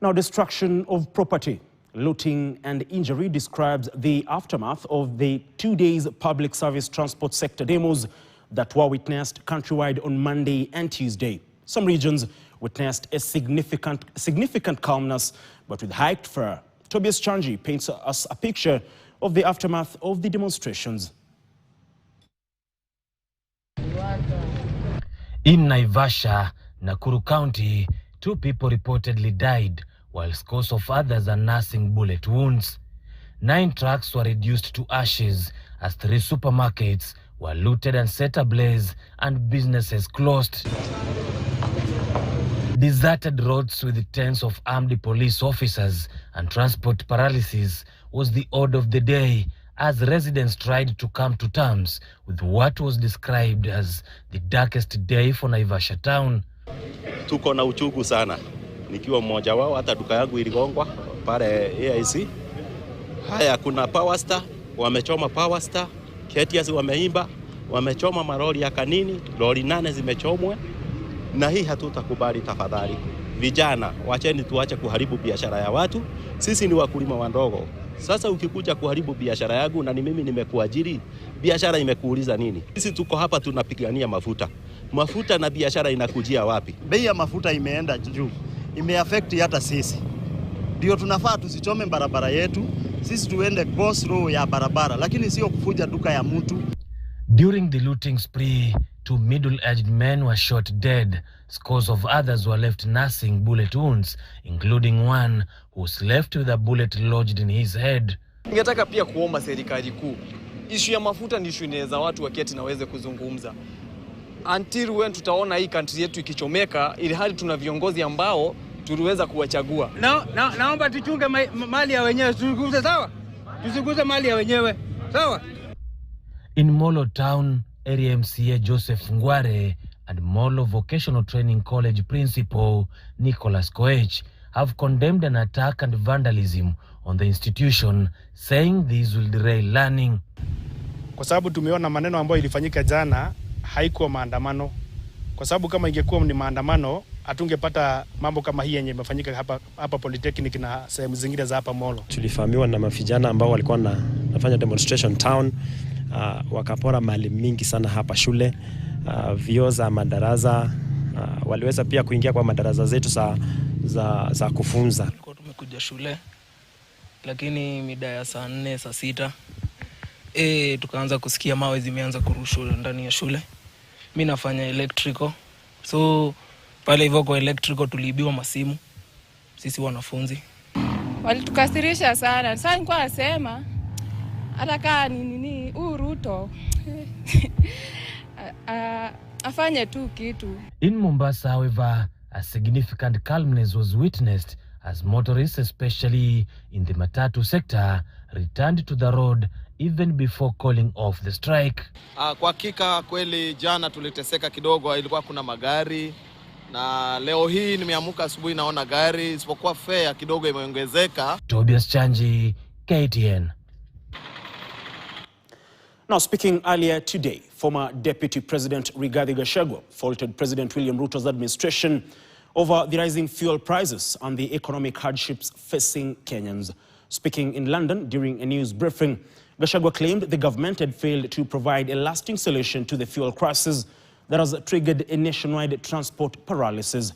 Now, destruction of property, looting and injury describes the aftermath of the 2 days public service transport sector demos that were witnessed countrywide on Monday and Tuesday. Some regions witnessed a significant calmness, but with hiked fare. Tobias Chanji paints us a picture of the aftermath of the demonstrations. In Naivasha, Nakuru County, 2 people reportedly died, while scores of others are nursing bullet wounds. 9 trucks were reduced to ashes as 3 supermarkets were looted and set ablaze and businesses closed. Deserted roads with tens of armed police officers and transport paralysis was the order of the day as residents tried to come to terms with what was described as the darkest day for Naivasha town. Tuko na uchungu sana. Nikiwa mmoja wao, hata duka yangu iligongwa pale AIC. Haya, kuna Power Star, wamechoma Power Star, KTS wameimba, wamechoma maroli ya Kanini, lori 8 zimechomwa. Na hii hatutakubali tafadhali. Vijana, wacheni tuache kuharibu biashara ya watu. Sisi ni wakulima wadogo. Sasa ukikuja kuharibu biashara yangu na ni mimi nimekuajiri, biashara imekuuliza nini? Sisi tuko hapa tunapigania mafuta. Mafuta na biashara inakujia wapi? Bei ya mafuta imeenda juu. Imeaffect hata sisi. Ndio tunafaa tusichome barabara yetu. Sisi tuende go slow ya barabara, lakini sio kufuja duka ya mtu. During the looting spree, 2 middle-aged men were shot dead. Scores of others were left nursing bullet wounds, including one who was left with a bullet lodged in his head. Ningetaka pia kuomba serikali kuu. Issue ya mafuta ni issue inaweza watu waketi na waweze kuzungumza. Until when tutaona hii country yetu ikichomeka, ili hali tuna viongozi ambao tuliweza kuwachagua. Naomba tuchunge mali ya wenyewe, tusiguze, sawa? Tusiguze mali ya wenyewe, sawa? In Molo Town, area MCA Joseph Ngware and Molo Vocational Training College principal Nicholas Koech have condemned an attack and vandalism on the institution, saying this will derail learning. Kwa sababu tumeona maneno ambayo ilifanyika jana haikuwa maandamano. Kwa sababu kama ingekuwa ni maandamano, hatungepata mambo kama hii yenye imefanyika hapa Polytechnic na sehemu zingine za hapa Molo. Tulifahamiwa na mavijana ambao walikuwa nafanya demonstration town, wakapora mali mingi sana hapa shule, vioo za madarasa, waliweza pia kuingia kwa madarasa zetu za kufunza. Tulikuwa tumekuja shule, lakini mida ya saa 4 saa 6 tukaanza kusikia mawe zimeanza kurushwa ndani ya shule. Mimi nafanya electrical, so pale hivyo kwa electrical tuliibiwa masimu sisi wanafunzi. Walitukasirisha sana. Sasa nilikuwa nasema hata kama nini Ruto afanye tu kitu. In Mombasa, however, a significant calmness was witnessed as motorists, especially in the Matatu sector, returned to the road even before calling off the strike. Kwa hakika kweli jana tuliteseka kidogo, ilikuwa kuna magari, na leo hii nimeamka asubuhi naona gari, isipokuwa fare kidogo imeongezeka. Tobias Chanji, KTN. Now, speaking earlier today, former Deputy President Rigathi Gachagua faulted President William Ruto's administration over the rising fuel prices and the economic hardships facing Kenyans. Speaking in London during a news briefing, Gachagua claimed the government had failed to provide a lasting solution to the fuel crisis that has triggered a nationwide transport paralysis.